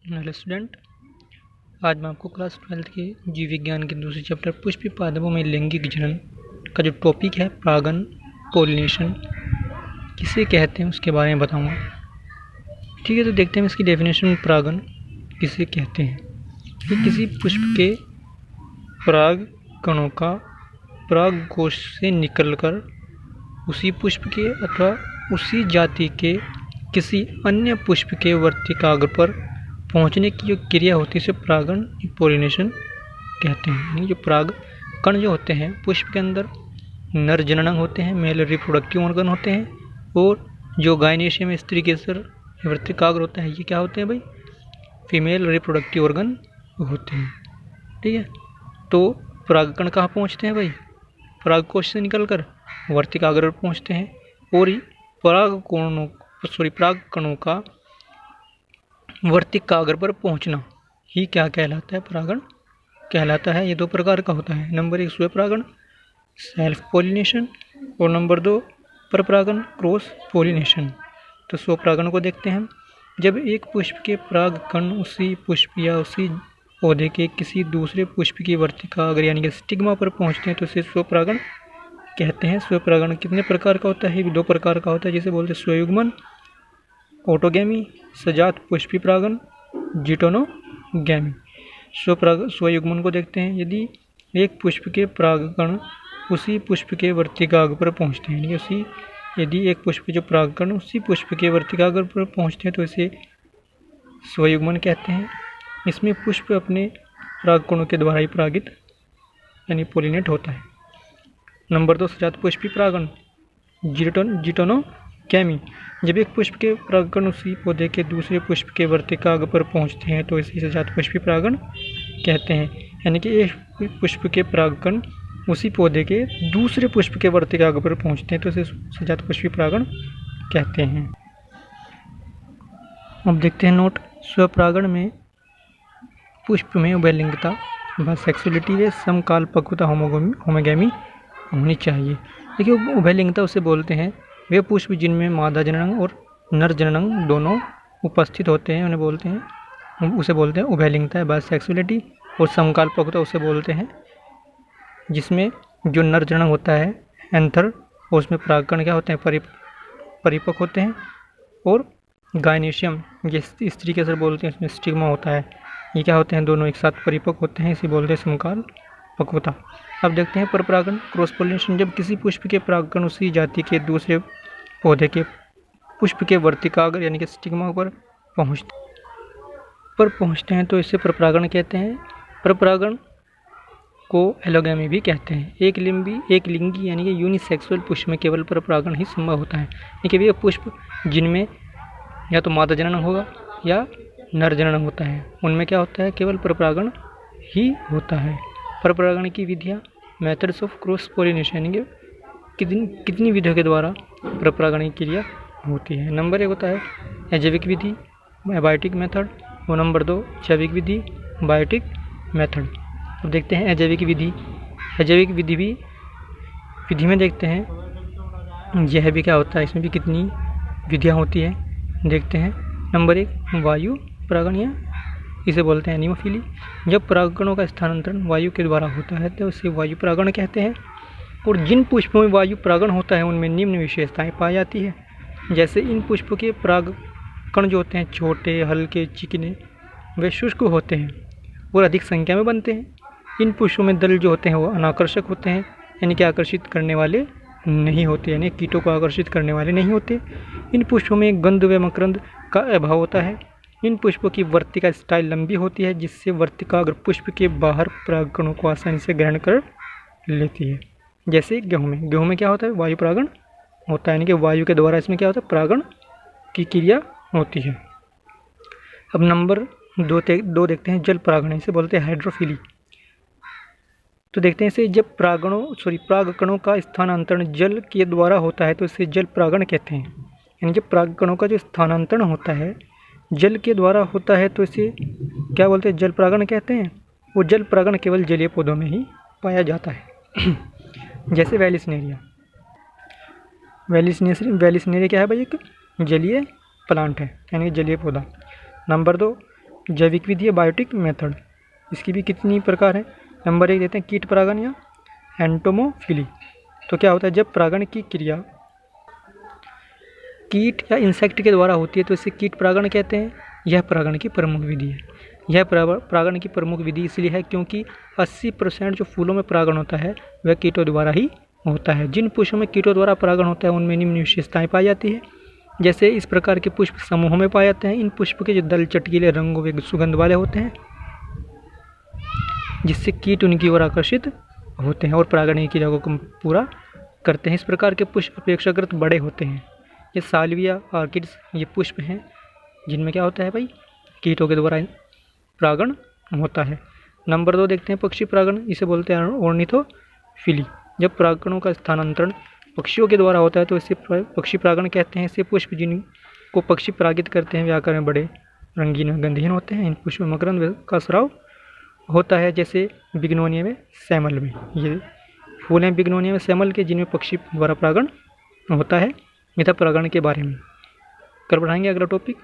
Hello student, आज मैं आपको क्लास 12th के जीव विज्ञान के दूसरे चैप्टर पुष्पीय पादपों में लैंगिक जनन का जो टॉपिक है परागण पोलिनेशन किसे कहते हैं उसके बारे में बताऊंगा। ठीक है, तो देखते हैं इसकी डेफिनेशन। परागण किसे कहते हैं? कि किसी पुष्प के पराग कणों का पराग कोश से निकलकर उसी पुष्प के अथवा उसी जाति के किसी अन्य पुष्प के वर्तिकाग्र पर पहुंचने की जो क्रिया होती है इसे परागण पोलिनेशन कहते हैं। यानी जो पराग कण जो होते हैं पुष्प के अंदर नर जननांग होते हैं, मेल रिप्रोडक्टिव ऑर्गन होते हैं, और जो गायनेशियम स्त्री केसर वर्तिकाग्र होता है ये क्या होते हैं भाई? फीमेल रिप्रोडक्टिव ऑर्गन होते हैं। ठीक है, तो परागकण कहाँ पहुँचते हैं भाई? पराग कोश से निकलकर वर्तिकाग्र पर पहुँचते हैं। और पराग कणों का वर्तिकाग्र पर पहुंचना ही क्या कहलाता है? परागण कहलाता है। ये दो प्रकार का होता है। नंबर 1 स्वयं परागण सेल्फ पोलिनेशन, और नंबर 2 परपरागण क्रॉस पोलिनेशन। तो स्व परागण को देखते हैं। जब एक पुष्प के पराग कण उसी पुष्प या उसी पौधे के किसी दूसरे पुष्प की वर्तिकाग्र यानी कि स्टिग्मा पर पहुंचते हैं तो इसे स्व परागण कहते हैं। स्व परागण कितने प्रकार का होता है? 2 प्रकार का होता है, जिसे बोलते हैं स्वयुग्मन ऑटोगैमी, सजात पुष्पी परागण जिटोनोगैमी। स्वयुग्मन को देखते हैं। यदि एक पुष्प के परागकण उसी पुष्प के वर्तिकाग्र पर पहुंचते हैं, यदि एक पुष्प के जो परागकण उसी पुष्प के वर्तिकाग्र पर पहुंचते हैं तो इसे स्वयुग्मन कहते हैं। इसमें पुष्प अपने परागकणों के द्वारा ही परागित यानी पोलिनेट होता है। नंबर 2 सजात पुष्पी परागण जिटोनोगैमी। जब एक पुष्प के परागकण उसी पौधे के दूसरे पुष्प के वर्तिकाग्र पर पहुंचते हैं तो इसे सजात पुष्पी परागण कहते हैं। यानी कि एक पुष्प के परागकण उसी पौधे के दूसरे पुष्प के वर्तिकाग्र पर पहुंचते हैं तो इसे सजात पुष्पी परागण कहते हैं। अब देखते हैं नोट। स्वपरागण में पुष्प में उभयलिंगता बाइसेक्सुअलिटी व समकालपक्वता होमोगैमी होनी चाहिए। देखिए, उभयलिंगता उसे बोलते हैं वे पुष्प जिनमें मादा जननांग और नर जननांग दोनों उपस्थित होते हैं उसे बोलते हैं उभयलिंगता बाइसेक्सुअलिटी। और समकालपक्वता उसे बोलते हैं जिसमें जो नर जननांग होता है एंथर और उसमें परागकण क्या होते हैं? परिपक्व होते हैं। और गायनेशियम जिस स्त्री के सर बोलते हैं उसमें स्टिग्मा होता है, ये क्या होते हैं? दोनों एक साथ परिपक्व होते हैं, इसे बोलते हैं समकालपक्वता। अब देखते हैं परपरागण क्रॉस पोलिनेशन। जब किसी पुष्प के परागकण उसी जाति के दूसरे पौधे के पुष्प के वर्तिकाग्र यानी कि स्टिग्मा पर पहुंचते हैं तो इसे परपरागण कहते हैं। परपरागण को एलोगैमी भी कहते हैं। एक लिंगी यानी कि यूनिसेक्सुअल पुष्प में केवल परपरागण ही संभव होता है। यानी कि वे पुष्प जिनमें या तो मादा जनन होगा या नर जनन होता है उनमें क्या होता है? केवल परपरागण ही होता है। परपरागण की विधियाँ मेथड्स ऑफ क्रॉस पोलिनेशन यानी कि कितनी विधियों के द्वारा परपरागण की क्रिया होती है। नंबर 1 होता है अजैविक विधि बायोटिक मेथड, और नंबर 2 जैविक विधि बायोटिक मेथड। अब देखते हैं अजैविक विधि। अजैविक विधि में देखते हैं यह भी क्या होता है, इसमें भी कितनी विधियाँ होती है देखते हैं। नंबर 1 वायु परागण या इसे बोलते हैं एनिमोफिली। जब परागकणों का स्थानांतरण वायु के द्वारा होता है तो इसे वायु परागण कहते हैं। और जिन पुष्पों में वायु परागण होता है उनमें निम्न विशेषताएं पाई जाती है। जैसे इन पुष्पों के परागकण जो होते हैं छोटे, हल्के, चिकने वे शुष्क होते हैं और अधिक संख्या में बनते हैं। इन पुष्पों में दल जो होते हैं वो अनाकर्षक होते हैं, यानी कि आकर्षित करने वाले नहीं होते, यानी कीटों को आकर्षित करने वाले नहीं होते। इन पुष्पों में गंध व मकरंद का अभाव होता है। इन पुष्पों की वर्तिका स्टाइल लंबी होती है जिससे वर्तिकाग्र पुष्प के बाहर परागकणों को आसानी से ग्रहण कर लेती है। जैसे गेहूं में क्या होता है? वायु परागण होता है, यानी कि वायु के द्वारा इसमें क्या होता है? परागण की क्रिया होती है। अब नंबर 2 देखते हैं जल परागण, इसे बोलते हैं हाइड्रोफिली। तो देखते हैं इसे जब परागकणों का स्थानांतरण जल के द्वारा होता है तो इसे जल परागण कहते हैं। यानी जब परागकणों का जो स्थानांतरण होता है जल के द्वारा होता है तो इसे क्या बोलते हैं? जल परागण कहते हैं। वो जल परागण केवल जलीय पौधों में ही पाया जाता है। जैसे वेलिसनेरिया क्या है भाई? एक जलीय प्लांट है, यानी जलीय पौधा। नंबर 2 जैविक विधि या बायोटिक मेथड। इसकी भी कितनी प्रकार है। नंबर 1 देते हैं कीट परागण या एंटोमोफिली। तो क्या होता है, जब परागण की क्रिया कीट या इंसेक्ट के द्वारा होती है तो इसे कीट परागण कहते हैं। यह परागण की प्रमुख विधि है। यह परागण की प्रमुख विधि इसलिए है क्योंकि 80% जो फूलों में परागण होता है वह कीटों द्वारा ही होता है। जिन पुष्पों में कीटों द्वारा परागण होता है उनमें निम्न विशेषताएं पाई जाती है। जैसे इस प्रकार के पुष्प समूहों में पाए जाते हैं। इन पुष्प के जो दल चटकीले रंगों व सुगंध वाले होते हैं, जिससे कीट उनकी ओर आकर्षित होते हैं और परागण की क्रिया को पूरा करते हैं। इस प्रकार के पुष्प अपेक्षाकृत बड़े होते हैं। ये साल्विया ऑर्किड्स ये पुष्प हैं जिनमें क्या होता है भाई, कीटों के द्वारा परागण होता है। नंबर 2 देखते हैं पक्षी परागण। इसे बोलते हैं ऑर्निथोफिली। जब परागणों का स्थानांतरण पक्षियों के द्वारा होता है तो इसे पक्षी परागण कहते हैं। इसे पुष्प जिनको पक्षी परागित करते हैं वे आकार में बड़े, रंगीन व गंधहीन होते हैं। इन पुष्प में मकरंद का स्राव होता है, जैसे बिग्नोनिया में, सैमल में। ये फूल हैं बिग्नोनिया में, सैमल के, जिनमें पक्षी द्वारा परागण होता है। मिथक परागण के बारे में कल बढ़ाएंगे अगला टॉपिक।